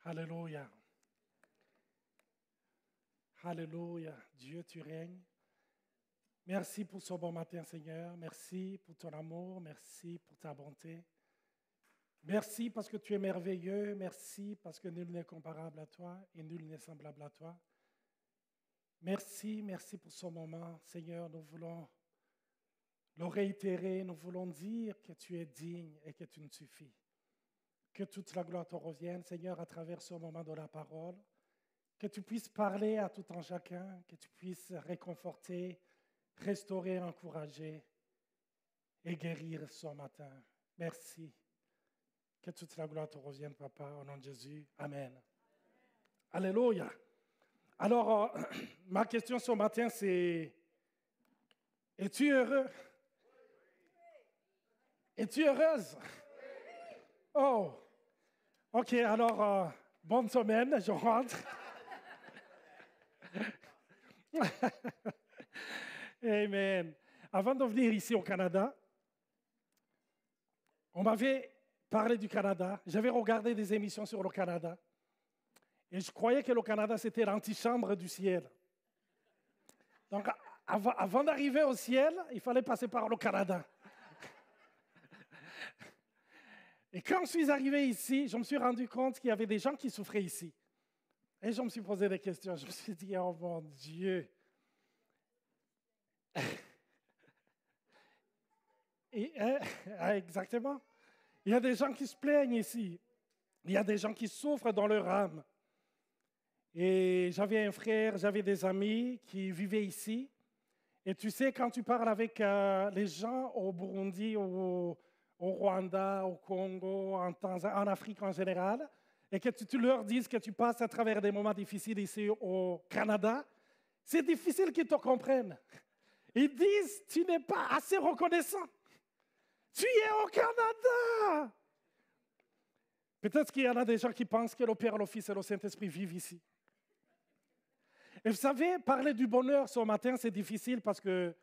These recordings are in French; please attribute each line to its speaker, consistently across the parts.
Speaker 1: Alléluia. Alléluia. Dieu, tu règnes. Merci pour ce bon matin, Seigneur. Merci pour ton amour. Merci pour ta bonté. Merci parce que tu es merveilleux. Merci parce que nul n'est comparable à toi et nul n'est semblable à toi. Merci pour ce moment. Seigneur, nous voulons le réitérer. Nous voulons dire que tu es digne et que tu nous suffis. Que toute la gloire te revienne, Seigneur, à travers ce moment de la parole. Que tu puisses parler à tout un chacun, que tu puisses réconforter, restaurer, encourager et guérir ce matin. Merci. Que toute la gloire te revienne, Papa, au nom de Jésus. Amen. Alléluia. Alors, ma question ce matin, c'est: es-tu heureux? Es-tu heureuse? Oh, ok, alors, bonne semaine, je rentre. Amen. Avant de venir ici au Canada, on m'avait parlé du Canada. J'avais regardé des émissions sur le Canada. Et je croyais que le Canada, c'était l'antichambre du ciel. Donc, avant d'arriver au ciel, il fallait passer par le Canada. Et quand je suis arrivé ici, je me suis rendu compte qu'il y avait des gens qui souffraient ici. Et je me suis posé des questions. Je me suis dit, oh mon Dieu. Exactement. Il y a des gens qui se plaignent ici. Il y a des gens qui souffrent dans leur âme. Et j'avais un frère, j'avais des amis qui vivaient ici. Et tu sais, quand tu parles avec les gens au Burundi, au Rwanda, au Congo, en Afrique en général, et que tu leur dises que tu passes à travers des moments difficiles ici au Canada, c'est difficile qu'ils te comprennent. Ils disent, tu n'es pas assez reconnaissant. Tu es au Canada. Peut-être qu'il y en a des gens qui pensent que le Père, le Fils et le Saint-Esprit vivent ici. Et vous savez, parler du bonheur ce matin, c'est difficile parce que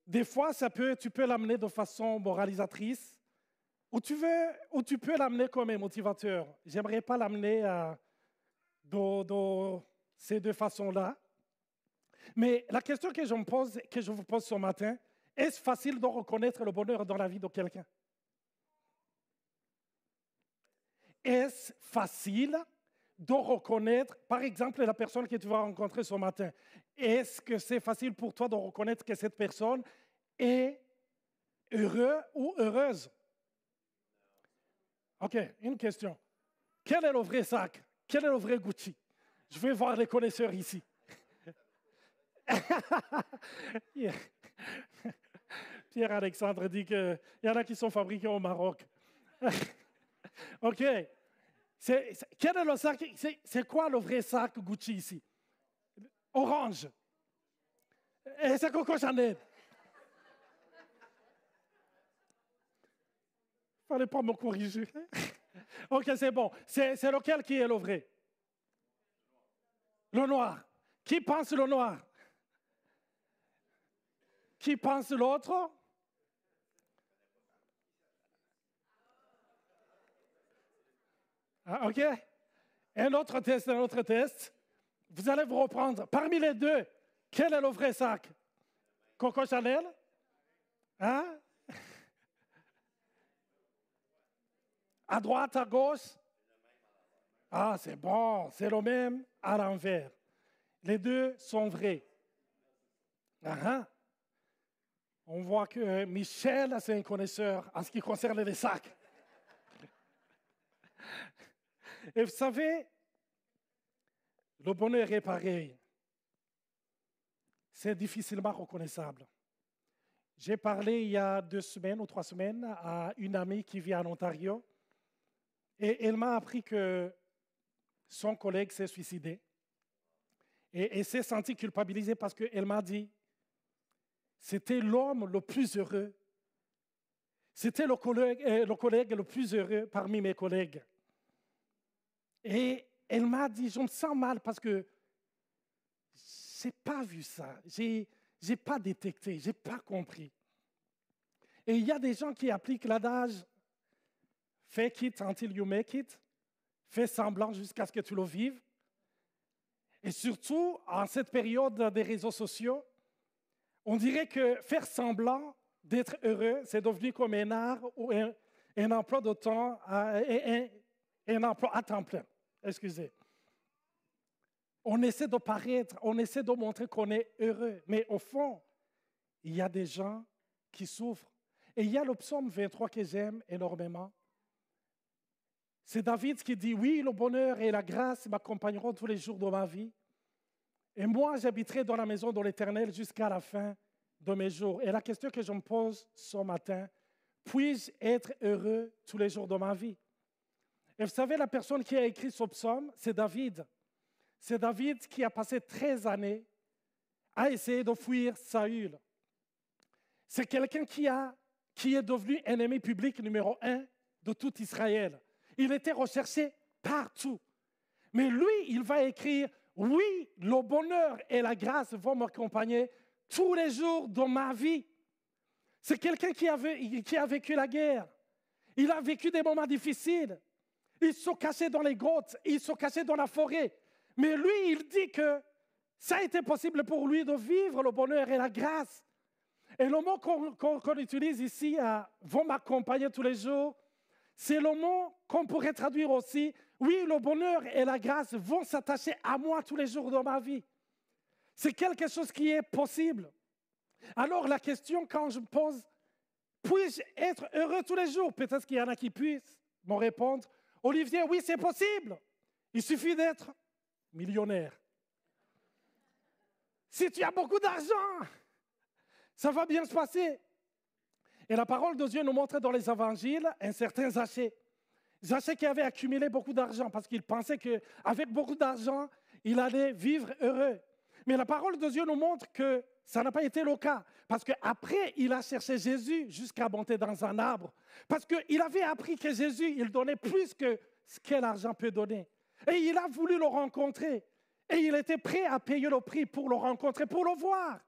Speaker 1: des fois, tu peux l'amener de façon moralisatrice ou tu peux l'amener comme un motivateur. J'aimerais pas l'amener de ces deux façons-là. Mais la question que je vous pose ce matin, est-ce facile de reconnaître le bonheur dans la vie de quelqu'un? Est-ce facile de reconnaître, par exemple, la personne que tu vas rencontrer ce matin? Est-ce que c'est facile pour toi de reconnaître que cette personne est heureuse ou heureuse? OK, une question. Quel est le vrai sac? Quel est le vrai Gucci? Je vais voir les connaisseurs ici. Pierre-Alexandre dit qu'il y en a qui sont fabriqués au Maroc. OK. Quel est le sac? C'est quoi le vrai sac Gucci ici? Orange. Et c'est Coco Chanel. Il ne fallait pas me corriger. OK, c'est bon. C'est lequel qui est le vrai? Le noir. Qui pense le noir? Qui pense l'autre? Ah, OK. Un autre test. Vous allez vous reprendre. Parmi les deux, quel est le vrai sac? Coco Chanel? Hein? À droite, à gauche? Ah, c'est bon. C'est le même à l'envers. Les deux sont vrais. On voit que Michel, c'est un connaisseur en ce qui concerne les sacs. Et vous savez, le bonheur est pareil. C'est difficilement reconnaissable. J'ai parlé il y a 2 semaines ou 3 semaines à une amie qui vit en Ontario et elle m'a appris que son collègue s'est suicidé et s'est senti culpabilisée parce qu'elle m'a dit c'était l'homme le plus heureux. C'était le collègue le plus heureux parmi mes collègues. Et elle m'a dit, je me sens mal parce que je n'ai pas vu ça, je n'ai pas détecté, je n'ai pas compris. Et il y a des gens qui appliquent l'adage « fake it until you make it ». fais semblant jusqu'à ce que tu le vives. Et surtout, en cette période des réseaux sociaux, on dirait que faire semblant d'être heureux, c'est devenu comme un art ou un emploi de temps, un emploi à temps plein. Excusez. On essaie de paraître, on essaie de montrer qu'on est heureux. Mais au fond, il y a des gens qui souffrent. Et il y a le psaume 23 que j'aime énormément. C'est David qui dit, oui, le bonheur et la grâce m'accompagneront tous les jours de ma vie. Et moi, j'habiterai dans la maison de l'Éternel jusqu'à la fin de mes jours. Et la question que je me pose ce matin, puis-je être heureux tous les jours de ma vie? Et vous savez, la personne qui a écrit ce psaume, c'est David. C'est David qui a passé 13 années à essayer de fuir Saül. C'est quelqu'un qui est devenu ennemi public numéro 1 de tout Israël. Il était recherché partout. Mais lui, il va écrire, oui, le bonheur et la grâce vont m'accompagner tous les jours de ma vie. C'est quelqu'un qui a vécu la guerre. Il a vécu des moments difficiles. Il se cachait dans les grottes, il se cachait dans la forêt. Mais lui, il dit que ça a été possible pour lui de vivre le bonheur et la grâce. Et le mot qu'on utilise ici, vont m'accompagner tous les jours, c'est le mot qu'on pourrait traduire aussi, oui, le bonheur et la grâce vont s'attacher à moi tous les jours de ma vie. C'est quelque chose qui est possible. Alors la question quand je me pose, puis-je être heureux tous les jours? Peut-être qu'il y en a qui puissent me répondre, Olivier, oui, c'est possible. Il suffit d'être millionnaire. Si tu as beaucoup d'argent, ça va bien se passer. Et la parole de Dieu nous montre dans les évangiles un certain Zachée. Zachée qui avait accumulé beaucoup d'argent parce qu'il pensait qu'avec beaucoup d'argent, il allait vivre heureux. Mais la parole de Dieu nous montre que ça n'a pas été le cas. Parce qu'après, il a cherché Jésus jusqu'à monter dans un arbre. Parce qu'il avait appris que Jésus, il donnait plus que ce que l'argent peut donner. Et il a voulu le rencontrer. Et il était prêt à payer le prix pour le rencontrer, pour le voir.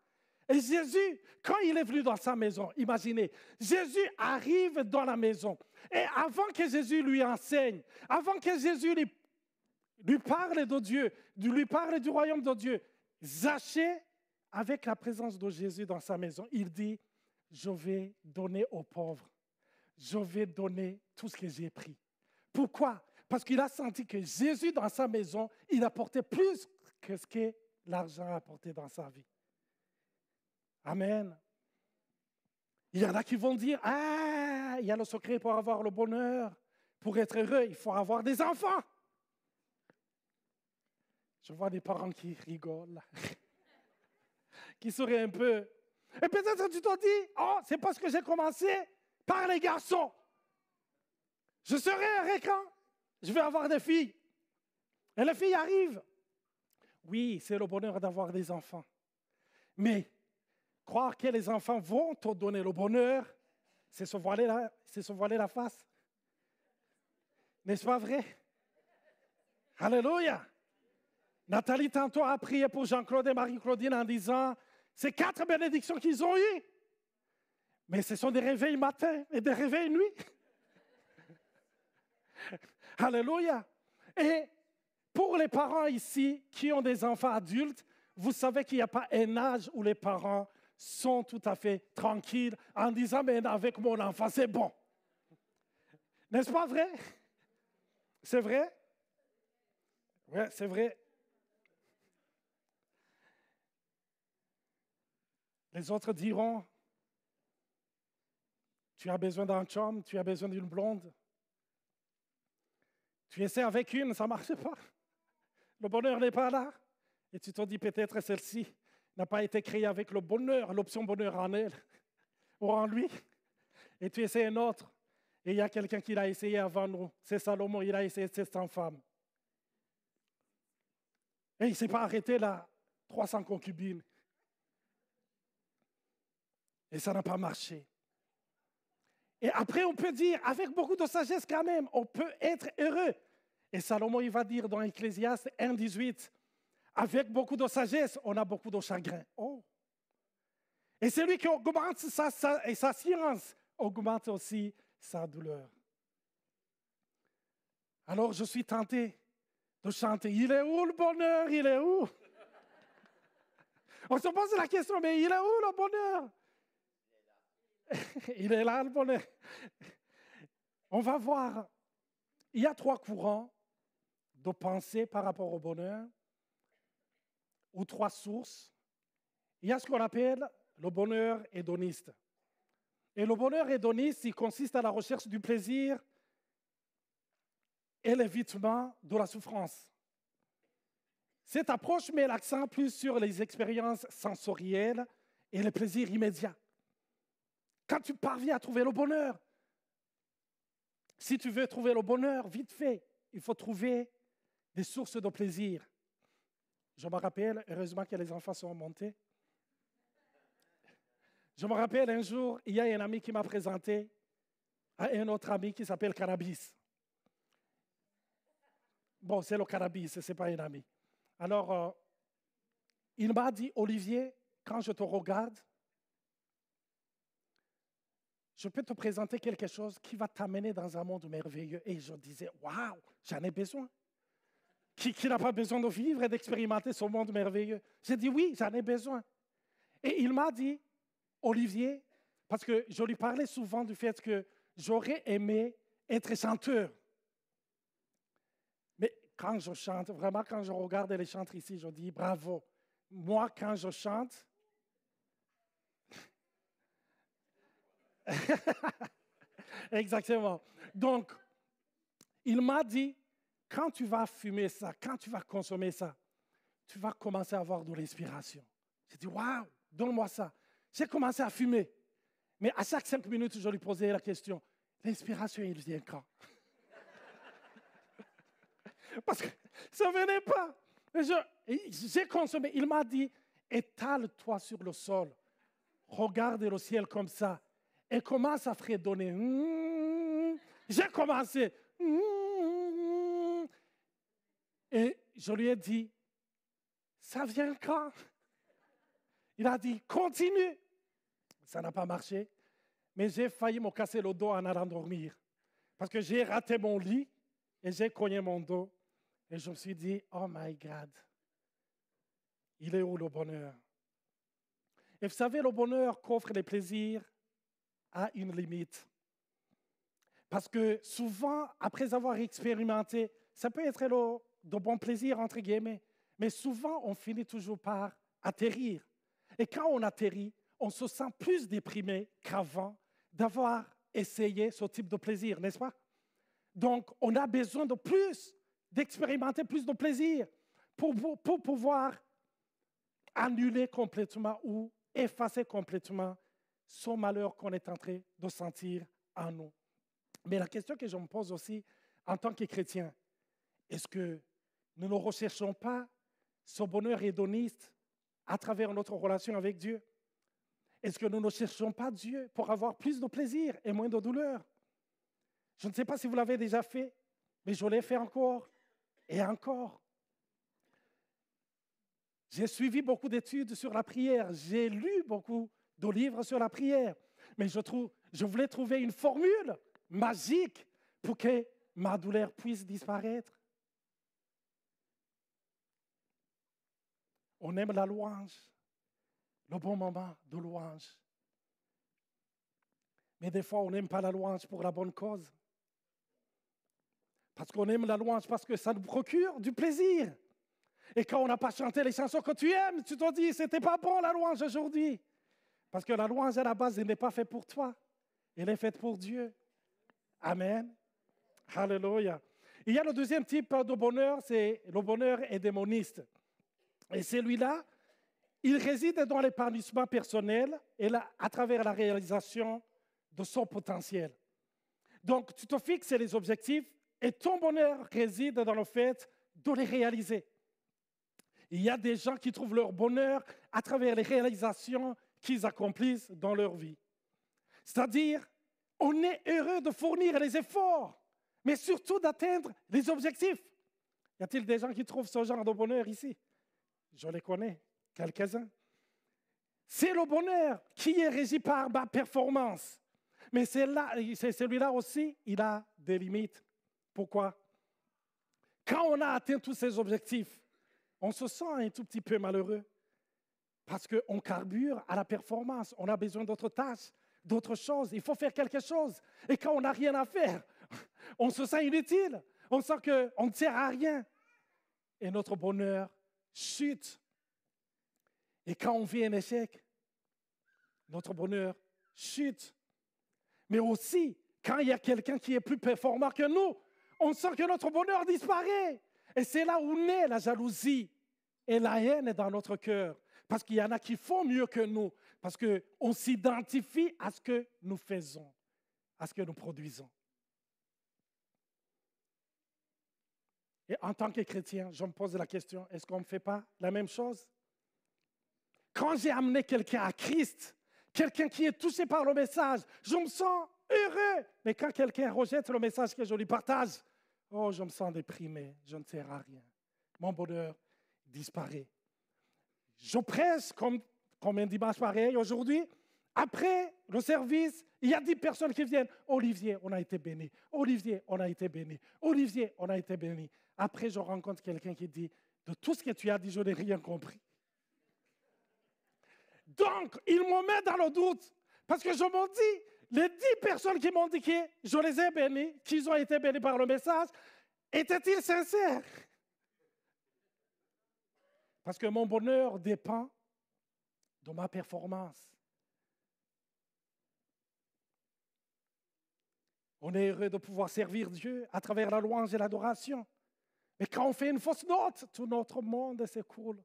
Speaker 1: Et Jésus, quand il est venu dans sa maison, imaginez, Jésus arrive dans la maison. Et avant que Jésus lui enseigne, avant que Jésus lui parle de Dieu, lui parle du royaume de Dieu, Zachée, avec la présence de Jésus dans sa maison, il dit, je vais donner aux pauvres. Je vais donner tout ce que j'ai pris. Pourquoi? Parce qu'il a senti que Jésus, dans sa maison, il apportait plus que ce que l'argent a apporté dans sa vie. Amen. Il y en a qui vont dire, ah, il y a le secret pour avoir le bonheur. Pour être heureux, il faut avoir des enfants. Je vois des parents qui rigolent, qui seraient un peu... Et peut-être tu te dis, oh, c'est parce que j'ai commencé par les garçons. Je serai heureux quand je vais avoir des filles. Et les filles arrivent. Oui, c'est le bonheur d'avoir des enfants. Mais croire que les enfants vont te donner le bonheur, c'est se voiler la face. N'est-ce pas vrai? Alléluia! Nathalie tantôt a prié pour Jean-Claude et Marie-Claudine en disant, c'est 4 bénédictions qu'ils ont eues. Mais ce sont des réveils matin et des réveils nuit. Alléluia! Et pour les parents ici qui ont des enfants adultes, vous savez qu'il n'y a pas un âge où les parents sont tout à fait tranquilles en disant, mais avec mon enfant, c'est bon. N'est-ce pas vrai? C'est vrai? Oui, c'est vrai. Les autres diront, tu as besoin d'un chum, tu as besoin d'une blonde. Tu essaies avec une, ça ne marche pas. Le bonheur n'est pas là. Et tu te dis peut-être celle-ci n'a pas été créée avec le bonheur, l'option bonheur en elle ou en lui. Et tu essaies un autre. Et il y a quelqu'un qui l'a essayé avant nous. C'est Salomon, il a essayé 700 femmes. Et il ne s'est pas arrêté là, 300 concubines. Et ça n'a pas marché. Et après, on peut dire, avec beaucoup de sagesse quand même, on peut être heureux. Et Salomon, il va dire dans Ecclésiaste 1,18, avec beaucoup de sagesse, on a beaucoup de chagrin. Oh! Et celui qui augmente sa science augmente aussi sa douleur. Alors je suis tenté de chanter. Il est où le bonheur? Il est où? On se pose la question, mais il est où le bonheur? Il est là, le bonheur. On va voir. Il y a 3 courants de pensée par rapport au bonheur, ou 3 sources. Il y a ce qu'on appelle le bonheur hédoniste. Et le bonheur hédoniste, il consiste à la recherche du plaisir et l'évitement de la souffrance. Cette approche met l'accent plus sur les expériences sensorielles et les plaisirs immédiats. Quand tu parviens à trouver le bonheur, si tu veux trouver le bonheur, vite fait, il faut trouver des sources de plaisir. Je me rappelle, heureusement que les enfants sont montés. Je me rappelle un jour, il y a un ami qui m'a présenté à un autre ami qui s'appelle Cannabis. Bon, c'est le Cannabis, ce n'est pas un ami. Alors, il m'a dit, Olivier, quand je te regarde, je peux te présenter quelque chose qui va t'amener dans un monde merveilleux. Et je disais, waouh, j'en ai besoin. Qui n'a pas besoin de vivre et d'expérimenter ce monde merveilleux? J'ai dit, oui, j'en ai besoin. Et il m'a dit, Olivier, parce que je lui parlais souvent du fait que j'aurais aimé être chanteur. Mais quand je chante, vraiment, quand je regarde les chantres ici, je dis, bravo. Moi, quand je chante, exactement. Donc, il m'a dit, quand tu vas fumer ça, quand tu vas consommer ça, tu vas commencer à avoir de l'inspiration. J'ai dit, waouh, donne-moi ça. J'ai commencé à fumer. Mais à chaque 5 minutes, je lui posais la question, l'inspiration, il vient quand? Parce que ça ne venait pas. J'ai consommé. Il m'a dit, étale-toi sur le sol, regarde le ciel comme ça, et commence à fredonner. J'ai commencé. Et je lui ai dit, ça vient quand? Il a dit, continue. Ça n'a pas marché, mais j'ai failli me casser le dos en allant dormir. Parce que j'ai raté mon lit et j'ai cogné mon dos. Et je me suis dit, oh my God, il est où le bonheur? Et vous savez, le bonheur qu'offrent les plaisirs a une limite. Parce que souvent, après avoir expérimenté, ça peut être de bons plaisirs, entre guillemets, mais souvent, on finit toujours par atterrir. Et quand on atterrit, on se sent plus déprimé qu'avant d'avoir essayé ce type de plaisir, n'est-ce pas? Donc, on a besoin de plus, d'expérimenter plus de plaisir pour pouvoir annuler complètement ou effacer complètement ce malheur qu'on est en train de sentir en nous. Mais la question que je me pose aussi en tant que chrétien, est-ce que nous ne recherchons pas ce bonheur hédoniste à travers notre relation avec Dieu? Est-ce que nous ne cherchons pas Dieu pour avoir plus de plaisir et moins de douleur? Je ne sais pas si vous l'avez déjà fait, mais je l'ai fait encore et encore. J'ai suivi beaucoup d'études sur la prière. J'ai lu beaucoup de livres sur la prière. Mais je voulais trouver une formule magique pour que ma douleur puisse disparaître. On aime la louange, le bon moment de louange. Mais des fois, on n'aime pas la louange pour la bonne cause. Parce qu'on aime la louange parce que ça nous procure du plaisir. Et quand on n'a pas chanté les chansons que tu aimes, tu te dis, c'était pas bon la louange aujourd'hui. Parce que la louange, à la base, elle n'est pas faite pour toi. Elle est faite pour Dieu. Amen. Alléluia. Il y a le deuxième type de bonheur, c'est le bonheur hédémoniste. Et celui-là, il réside dans l'épanouissement personnel et à travers la réalisation de son potentiel. Donc, tu te fixes les objectifs et ton bonheur réside dans le fait de les réaliser. Il y a des gens qui trouvent leur bonheur à travers les réalisations qu'ils accomplissent dans leur vie. C'est-à-dire, on est heureux de fournir les efforts, mais surtout d'atteindre les objectifs. Y a-t-il des gens qui trouvent ce genre de bonheur ici? Je les connais, quelques-uns. C'est le bonheur qui est régi par ma performance. Mais celui-là aussi, il a des limites. Pourquoi? Quand on a atteint tous ces objectifs, on se sent un tout petit peu malheureux parce qu'on carbure à la performance. On a besoin d'autres tâches, d'autres choses. Il faut faire quelque chose. Et quand on n'a rien à faire, on se sent inutile. On sent qu'on ne sert à rien. Et notre bonheur chute. Et quand on vit un échec, notre bonheur chute. Mais aussi, quand il y a quelqu'un qui est plus performant que nous, on sent que notre bonheur disparaît. Et c'est là où naît la jalousie et la haine dans notre cœur. Parce qu'il y en a qui font mieux que nous. Parce qu'on s'identifie à ce que nous faisons, à ce que nous produisons. Et en tant que chrétien, je me pose la question, est-ce qu'on ne fait pas la même chose? Quand j'ai amené quelqu'un à Christ, quelqu'un qui est touché par le message, je me sens heureux. Mais quand quelqu'un rejette le message que je lui partage, oh, je me sens déprimé, je ne sers à rien. Mon bonheur disparaît. Je prêche comme un dimanche pareil aujourd'hui. Après le service, il y a 10 personnes qui viennent. Olivier, on a été béni. Olivier, on a été béni. Olivier, on a été béni. Après, je rencontre quelqu'un qui dit, de tout ce que tu as dit, je n'ai rien compris. Donc, il me met dans le doute. Parce que je me dis, les 10 personnes qui m'ont dit que je les ai bénis, qu'ils ont été bénis par le message, étaient-ils sincères? Parce que mon bonheur dépend de ma performance. On est heureux de pouvoir servir Dieu à travers la louange et l'adoration. Mais quand on fait une fausse note, tout notre monde s'écroule.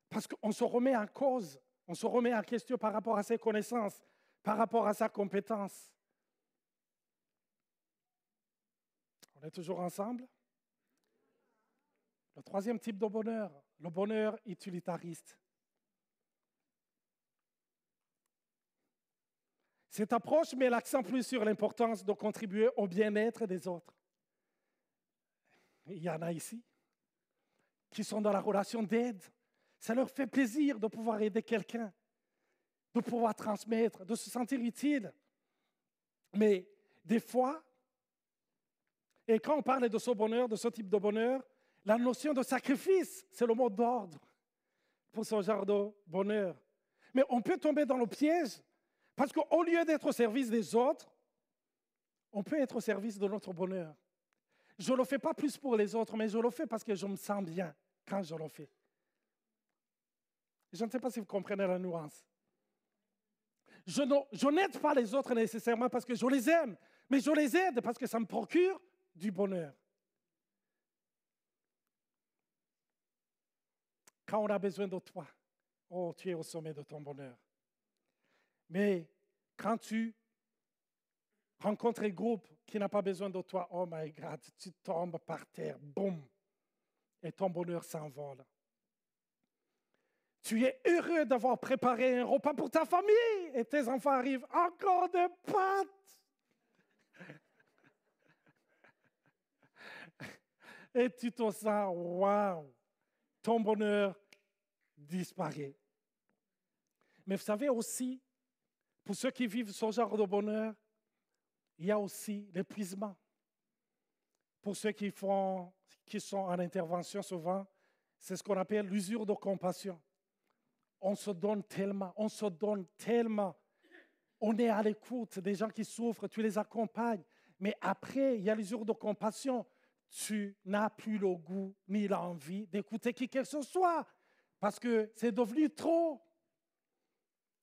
Speaker 1: Parce qu'on se remet en cause, on se remet en question par rapport à ses connaissances, par rapport à sa compétence. On est toujours ensemble? Le troisième type de bonheur, le bonheur utilitariste. Cette approche met l'accent plus sur l'importance de contribuer au bien-être des autres. Il y en a ici qui sont dans la relation d'aide. Ça leur fait plaisir de pouvoir aider quelqu'un, de pouvoir transmettre, de se sentir utile. Mais des fois, et quand on parle de ce bonheur, de ce type de bonheur, la notion de sacrifice, c'est le mot d'ordre pour ce genre de bonheur. Mais on peut tomber dans le piège parce qu'au lieu d'être au service des autres, on peut être au service de notre bonheur. Je ne le fais pas plus pour les autres, mais je le fais parce que je me sens bien quand je le fais. Je ne sais pas si vous comprenez la nuance. Je n'aide pas les autres nécessairement parce que je les aime, mais je les aide parce que ça me procure du bonheur. Quand on a besoin de toi, oh, tu es au sommet de ton bonheur. Mais quand tu rencontres un groupe qui n'a pas besoin de toi, oh my God, tu tombes par terre, boum, et ton bonheur s'envole. Tu es heureux d'avoir préparé un repas pour ta famille et tes enfants arrivent, encore des pâtes. Et tu te sens, waouh, ton bonheur disparaît. Mais vous savez aussi, pour ceux qui vivent ce genre de bonheur, il y a aussi l'épuisement. Pour ceux qui sont en intervention souvent, c'est ce qu'on appelle l'usure de compassion. On se donne tellement, On est à l'écoute des gens qui souffrent, tu les accompagnes. Mais après, il y a l'usure de compassion. Tu n'as plus le goût ni l'envie d'écouter qui que ce soit parce que c'est devenu trop.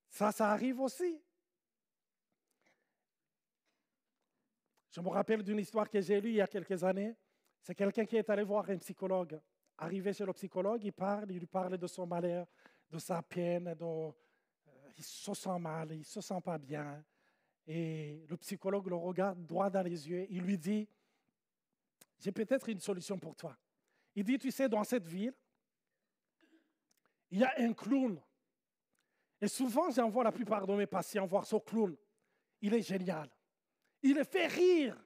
Speaker 1: Ça arrive aussi. Je me rappelle d'une histoire que j'ai lue il y a quelques années. C'est quelqu'un qui est allé voir un psychologue. Arrivé chez le psychologue, il lui parle de son malheur, de sa peine, il se sent mal, il ne se sent pas bien. Et le psychologue le regarde droit dans les yeux. Il lui dit, j'ai peut-être une solution pour toi. Il dit, tu sais, dans cette ville, il y a un clown. Et souvent, j'envoie la plupart de mes patients voir ce clown. Il est génial. Il les fait rire.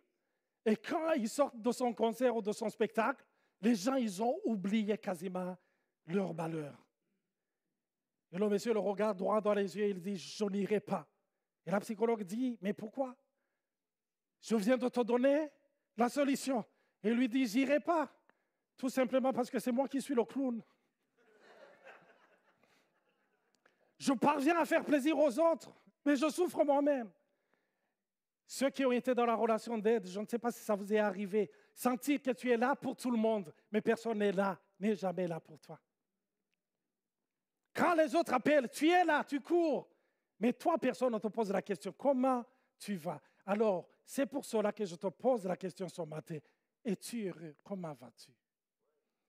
Speaker 1: Et quand ils sortent de son concert ou de son spectacle, les gens, ils ont oublié quasiment leur malheur. Et le monsieur le regarde droit dans les yeux et il dit, je n'irai pas. Et la psychologue dit, mais pourquoi? Je viens de te donner la solution. Et il lui dit, j'irai pas. Tout simplement parce que c'est moi qui suis le clown. Je parviens à faire plaisir aux autres, mais je souffre moi-même. Ceux qui ont été dans la relation d'aide, je ne sais pas si ça vous est arrivé, sentir que tu es là pour tout le monde, mais personne n'est là, n'est jamais là pour toi. Quand les autres appellent, tu es là, tu cours, mais toi, personne ne te pose la question, comment tu vas? Alors, c'est pour cela que je te pose la question ce matin. Es-tu heureux? Comment vas-tu?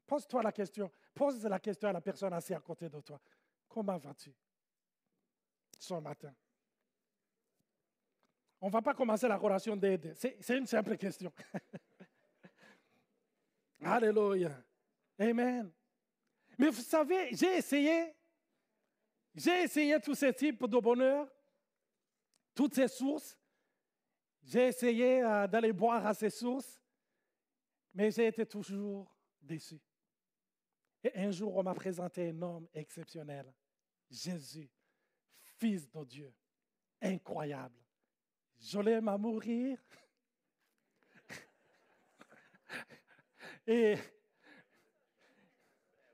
Speaker 1: Pose-toi la question. Pose la question à la personne assise à côté de toi. Comment vas-tu ce matin? On ne va pas commencer la relation d'aide. C'est une simple question. Alléluia. Amen. Mais vous savez, j'ai essayé tous ces types de bonheur, toutes ces sources. J'ai essayé d'aller boire à ces sources, mais j'ai été toujours déçu. Et un jour, on m'a présenté un homme exceptionnel, Jésus, Fils de Dieu, incroyable. Je l'aime à mourir. Et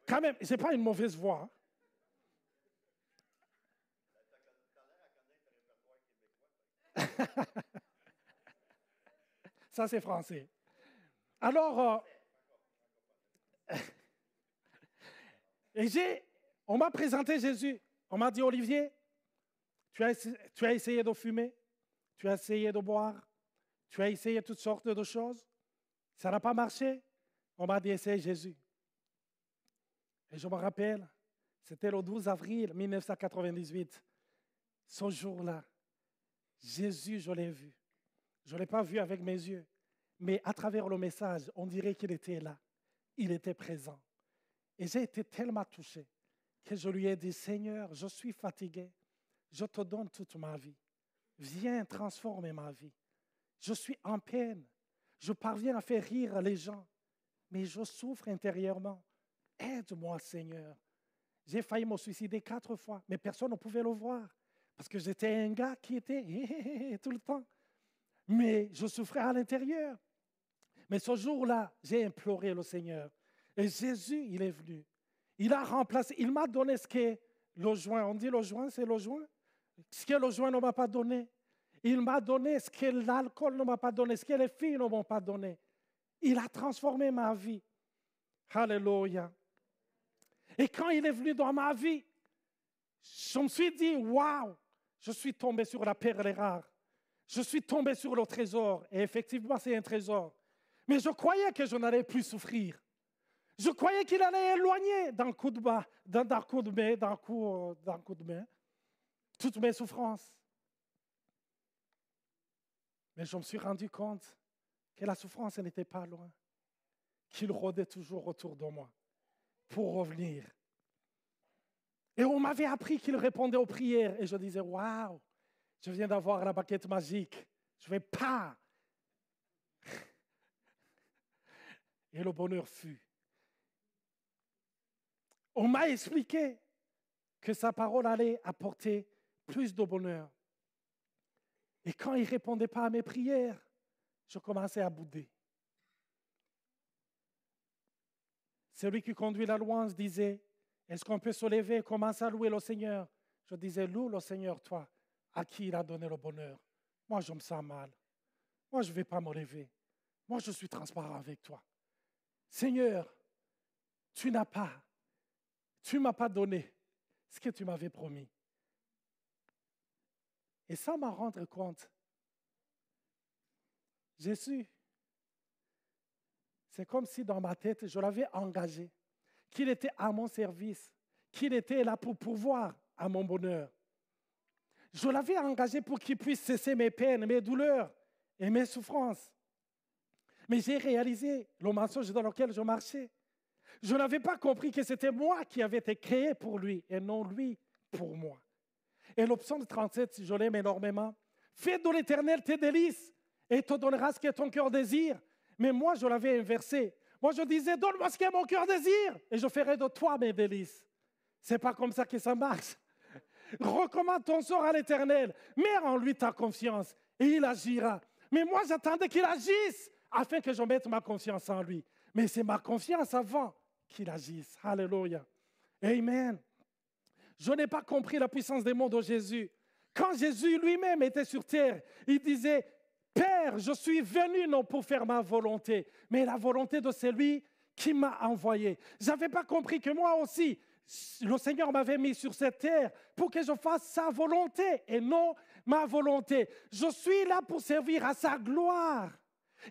Speaker 1: quand même, je n'ai pas une mauvaise voix. Ça, c'est français. Alors, on m'a présenté Jésus. On m'a dit, Olivier, tu as essayé de fumer, tu as essayé de boire, tu as essayé toutes sortes de choses. Ça n'a pas marché. On m'a dit, essaye Jésus. Et je me rappelle, c'était le 12 avril 1998. Ce jour-là, Jésus, je l'ai vu. Je ne l'ai pas vu avec mes yeux, mais à travers le message, on dirait qu'il était là. Il était présent. Et j'ai été tellement touché que je lui ai dit, Seigneur, je suis fatigué. Je te donne toute ma vie. Viens transformer ma vie. Je suis en peine. Je parviens à faire rire les gens, mais je souffre intérieurement. Aide-moi, Seigneur. J'ai failli me suicider 4 fois, mais personne ne pouvait le voir parce que j'étais un gars qui était tout le temps. Mais je souffrais à l'intérieur. Mais ce jour-là, j'ai imploré le Seigneur. Et Jésus, il est venu. Il a remplacé, il m'a donné ce qu'est le joint. On dit le joint, c'est le joint. Ce que le joint ne m'a pas donné. Il m'a donné ce que l'alcool ne m'a pas donné, ce que les filles ne m'ont pas donné. Il a transformé ma vie. Alléluia. Et quand il est venu dans ma vie, je me suis dit, waouh, je suis tombé sur la perle rare. Je suis tombé sur le trésor. Et effectivement, c'est un trésor. Mais je croyais que je n'allais plus souffrir. Je croyais qu'il allait éloigner d'un coup de main, toutes mes souffrances. Mais je me suis rendu compte que la souffrance n'était pas loin, qu'il rôdait toujours autour de moi pour revenir. Et on m'avait appris qu'il répondait aux prières. Et je disais, waouh, je viens d'avoir la baguette magique. Je ne vais pas. Et le bonheur fut. On m'a expliqué que sa parole allait apporter plus de bonheur. Et quand il ne répondait pas à mes prières, je commençais à bouder. Celui qui conduit la louange disait, est-ce qu'on peut se lever et commencer à louer le Seigneur? Je disais, loue le Seigneur, toi, à qui il a donné le bonheur. Moi, je me sens mal. Moi, je ne vais pas me lever. Moi, je suis transparent avec toi. Seigneur, tu ne m'as pas donné ce que tu m'avais promis. Et sans m'en rendre compte, Jésus, c'est comme si dans ma tête, je l'avais engagé, qu'il était à mon service, qu'il était là pour pouvoir à mon bonheur. Je l'avais engagé pour qu'il puisse cesser mes peines, mes douleurs et mes souffrances. Mais j'ai réalisé le mensonge dans lequel je marchais. Je n'avais pas compris que c'était moi qui avais été créé pour lui et non lui pour moi. Et le psaume 37, je l'aime énormément. Fais de l'Éternel tes délices et il te donnera ce que ton cœur désire. Mais moi, je l'avais inversé. Moi, je disais, donne-moi ce que mon cœur désire et je ferai de toi mes délices. Ce n'est pas comme ça que ça marche. Recommande ton sort à l'Éternel. Mets en lui ta confiance et il agira. Mais moi, j'attendais qu'il agisse afin que je mette ma confiance en lui. Mais c'est ma confiance avant qu'il agisse. Alléluia. Amen. Je n'ai pas compris la puissance des mots de Jésus. Quand Jésus lui-même était sur terre, il disait, « Père, je suis venu non pour faire ma volonté, mais la volonté de celui qui m'a envoyé. » Je n'avais pas compris que moi aussi, le Seigneur m'avait mis sur cette terre pour que je fasse sa volonté et non ma volonté. Je suis là pour servir à sa gloire.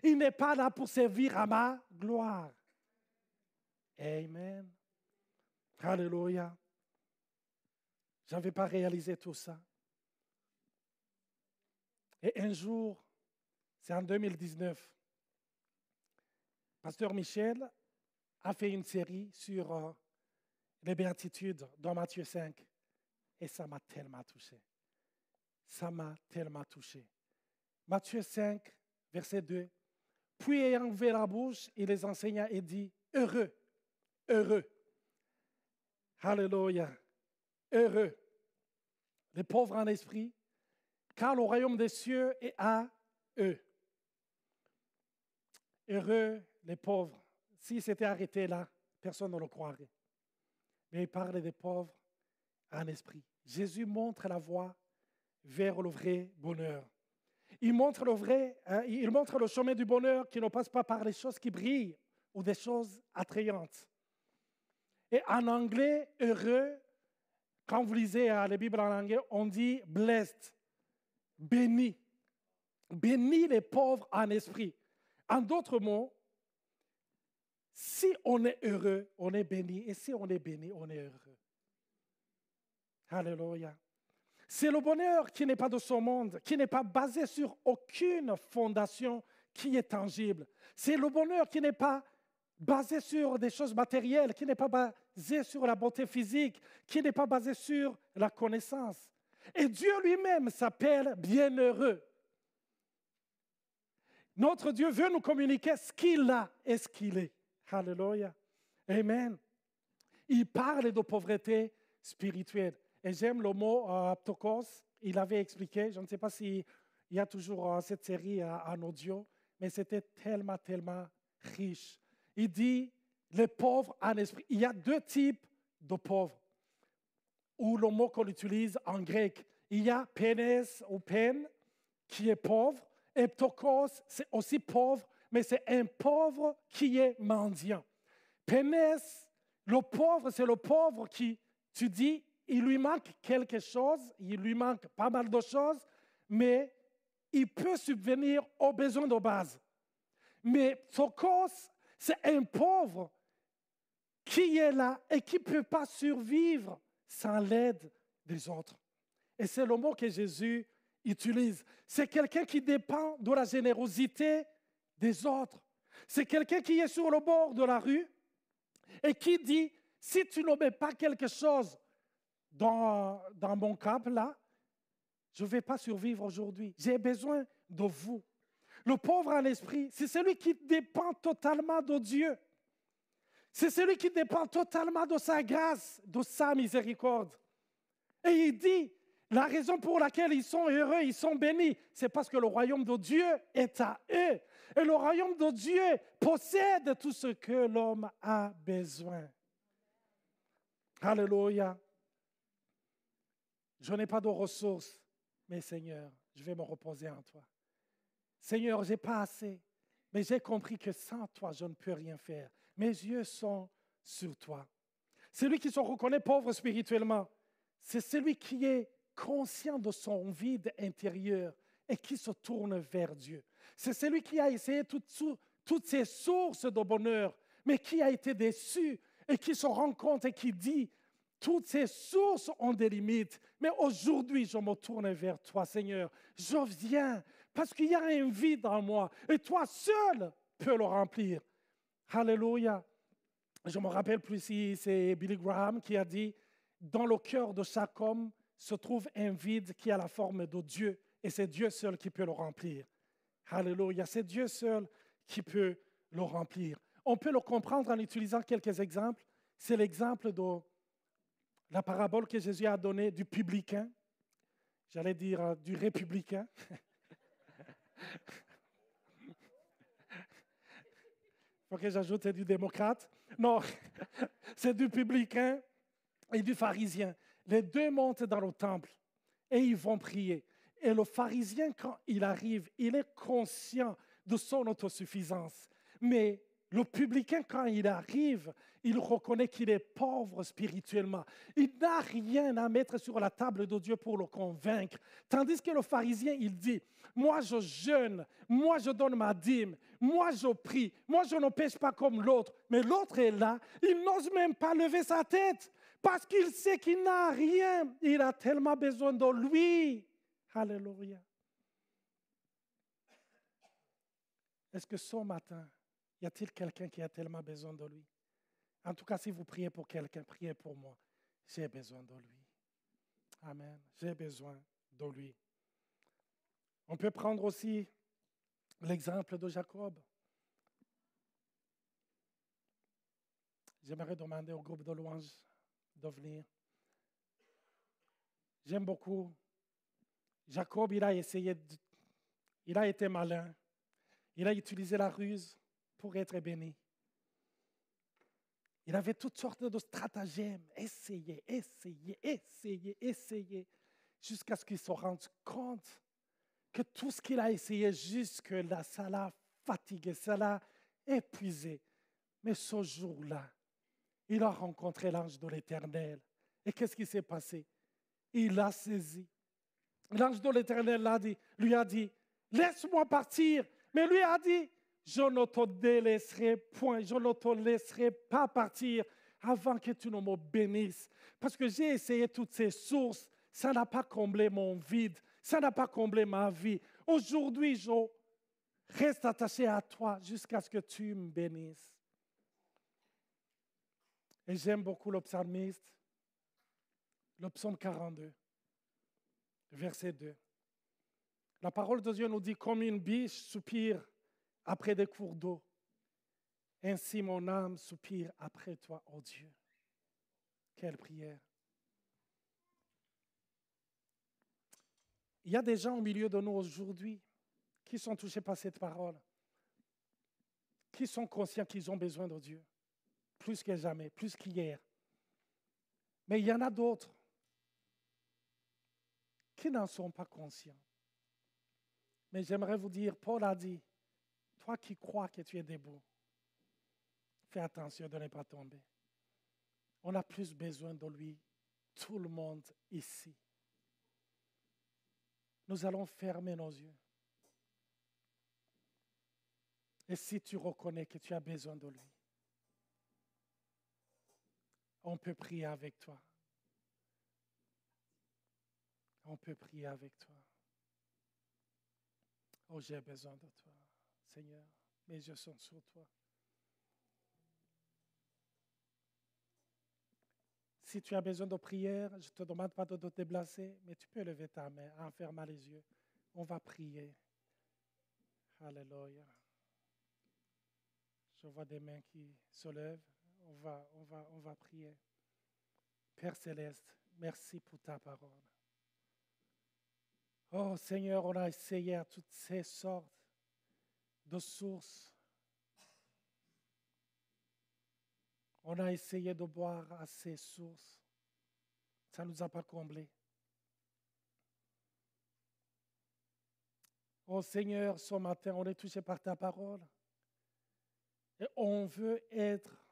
Speaker 1: Il n'est pas là pour servir à ma gloire. Amen. Alléluia. Je n'avais pas réalisé tout ça. Et un jour, c'est en 2019, Pasteur Michel a fait une série sur les béatitudes dans Matthieu 5. Et ça m'a tellement touché. Ça m'a tellement touché. Matthieu 5, verset 2. Puis ayant ouvert la bouche, il les enseigna et dit, « Heureux, heureux. » Alléluia. Heureux les pauvres en esprit, car le royaume des cieux est à eux. Heureux les pauvres. S'ils s'étaient arrêtés là, personne ne le croirait. Mais il parle des pauvres en esprit. Jésus montre la voie vers le vrai bonheur. Il montre le chemin du bonheur qui ne passe pas par les choses qui brillent ou des choses attrayantes. Et en anglais, heureux, quand vous lisez la Bible en anglais, on dit blessed, béni. Béni les pauvres en esprit. En d'autres mots, si on est heureux, on est béni. Et si on est béni, on est heureux. Alléluia. C'est le bonheur qui n'est pas de ce monde, qui n'est pas basé sur aucune fondation qui est tangible. C'est le bonheur qui n'est pas basé sur des choses matérielles, qui n'est pas basé sur la beauté physique, qui n'est pas basé sur la connaissance. Et Dieu lui-même s'appelle bienheureux. Notre Dieu veut nous communiquer ce qu'il a et ce qu'il est. Alléluia. Amen. Il parle de pauvreté spirituelle. Et j'aime le mot ptokos. Il avait expliqué, je ne sais pas s'il y a toujours cette série en audio, mais c'était tellement, tellement riche. Il dit, les pauvres en esprit. Il y a deux types de pauvres, ou le mot qu'on utilise en grec. Il y a pénès ou peine, qui est pauvre, et ptokos, c'est aussi pauvre, mais c'est un pauvre qui est mendiant. Pénès, le pauvre, c'est le pauvre qui, tu dis, il lui manque quelque chose, il lui manque pas mal de choses, mais il peut subvenir aux besoins de base. Mais ptokos, c'est un pauvre qui est là et qui ne peut pas survivre sans l'aide des autres. Et c'est le mot que Jésus utilise. C'est quelqu'un qui dépend de la générosité des autres. C'est quelqu'un qui est sur le bord de la rue et qui dit, si tu ne mets pas quelque chose dans mon cap là, je ne vais pas survivre aujourd'hui. J'ai besoin de vous. Le pauvre en esprit, c'est celui qui dépend totalement de Dieu. C'est celui qui dépend totalement de sa grâce, de sa miséricorde. Et il dit, la raison pour laquelle ils sont heureux, ils sont bénis, c'est parce que le royaume de Dieu est à eux. Et le royaume de Dieu possède tout ce que l'homme a besoin. Alléluia. Je n'ai pas de ressources, mais Seigneur, je vais me reposer en toi. Seigneur, je n'ai pas assez, mais j'ai compris que sans toi, je ne peux rien faire. Mes yeux sont sur toi. Celui qui se reconnaît pauvre spirituellement, c'est celui qui est conscient de son vide intérieur et qui se tourne vers Dieu. C'est celui qui a essayé toutes ces sources de bonheur, mais qui a été déçu et qui se rend compte et qui dit, toutes ces sources ont des limites, mais aujourd'hui, je me tourne vers toi, Seigneur. Je viens parce qu'il y a un vide en moi et toi seul peux le remplir. Alléluia. Je ne me rappelle plus si c'est Billy Graham qui a dit, dans le cœur de chaque homme se trouve un vide qui a la forme de Dieu et c'est Dieu seul qui peut le remplir. Alléluia. C'est Dieu seul qui peut le remplir. On peut le comprendre en utilisant quelques exemples. C'est l'exemple de la parabole que Jésus a donnée du publicain, j'allais dire du républicain. faut que j'ajoute, c'est du démocrate. Non, c'est du publicain et du pharisien. Les deux montent dans le temple et ils vont prier. Et le pharisien, quand il arrive, il est conscient de son autosuffisance. Mais le publicain, quand il arrive, il reconnaît qu'il est pauvre spirituellement. Il n'a rien à mettre sur la table de Dieu pour le convaincre. Tandis que le pharisien, il dit, moi je jeûne, moi je donne ma dîme, moi je prie, moi je ne pêche pas comme l'autre. Mais l'autre est là, il n'ose même pas lever sa tête parce qu'il sait qu'il n'a rien. Il a tellement besoin de lui. Alléluia. Est-ce que ce matin, y a-t-il quelqu'un qui a tellement besoin de lui? En tout cas, si vous priez pour quelqu'un, priez pour moi. J'ai besoin de lui. Amen. J'ai besoin de lui. On peut prendre aussi l'exemple de Jacob. J'aimerais demander au groupe de louanges de venir. J'aime beaucoup. Jacob, il a été malin. Il a utilisé la ruse pour être béni. Il avait toutes sortes de stratagèmes. Essayer, jusqu'à ce qu'il se rende compte que tout ce qu'il a essayé jusque-là, ça l'a fatigué, ça l'a épuisé. Mais ce jour-là, il a rencontré l'ange de l'Éternel. Et qu'est-ce qui s'est passé? Il l'a saisi. L'ange de l'Éternel lui a dit, laisse-moi partir. Mais lui a dit, je ne te délaisserai point, je ne te laisserai pas partir avant que tu ne me bénisses. Parce que j'ai essayé toutes ces sources, ça n'a pas comblé mon vide, ça n'a pas comblé ma vie. Aujourd'hui, je reste attaché à toi jusqu'à ce que tu me bénisses. Et j'aime beaucoup le psalmiste, le psaume 42, verset 2. La parole de Dieu nous dit, comme une biche soupire après des cours d'eau, ainsi mon âme soupire après toi, ô Dieu. Quelle prière. Il y a des gens au milieu de nous aujourd'hui qui sont touchés par cette parole, qui sont conscients qu'ils ont besoin de Dieu, plus que jamais, plus qu'hier. Mais il y en a d'autres qui n'en sont pas conscients. Mais j'aimerais vous dire, Paul a dit, toi qui crois que tu es debout, fais attention de ne pas tomber. On a plus besoin de lui, tout le monde ici. Nous allons fermer nos yeux. Et si tu reconnais que tu as besoin de lui, on peut prier avec toi. On peut prier avec toi. Oh, j'ai besoin de toi, Seigneur. Mes yeux sont sur toi. Si tu as besoin de prière, je ne te demande pas de te déplacer, mais tu peux lever ta main en fermant les yeux. On va prier. Alléluia. Je vois des mains qui se lèvent. On va prier. Père Céleste, merci pour ta parole. Oh Seigneur, on a essayé à toutes ces sortes de sources. On a essayé de boire à ces sources. Ça ne nous a pas comblés. Oh Seigneur, ce matin, on est touché par ta parole. Et on veut être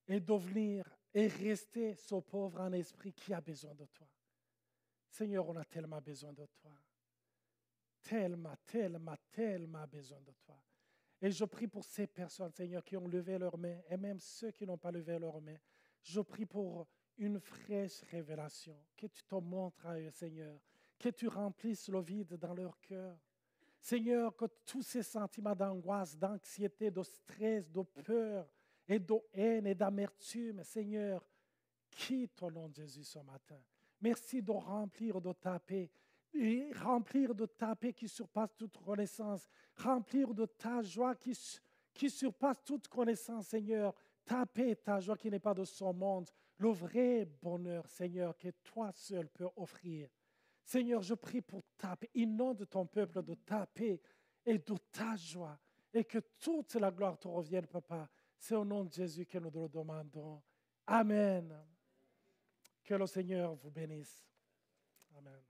Speaker 1: et devenir et rester ce pauvre en esprit qui a besoin de toi. Seigneur, on a tellement besoin de toi. Tellement besoin de toi. Et je prie pour ces personnes, Seigneur, qui ont levé leurs mains, et même ceux qui n'ont pas levé leurs mains. Je prie pour une fraîche révélation, que tu te montres à eux, Seigneur, que tu remplisses le vide dans leur cœur. Seigneur, que tous ces sentiments d'angoisse, d'anxiété, de stress, de peur et de haine et d'amertume, Seigneur, quitte au nom de Jésus ce matin. Merci de remplir de ta paix, et remplir de ta paix qui surpasse toute connaissance, remplir de ta joie qui surpasse toute connaissance, Seigneur. Ta paix et ta joie qui n'est pas de ce monde, le vrai bonheur, Seigneur, que toi seul peux offrir. Seigneur, je prie pour ta paix. Inonde ton peuple de ta paix et de ta joie. et que toute la gloire te revienne, Papa. C'est au nom de Jésus que nous te le demandons. Amen. Que le Seigneur vous bénisse. Amen.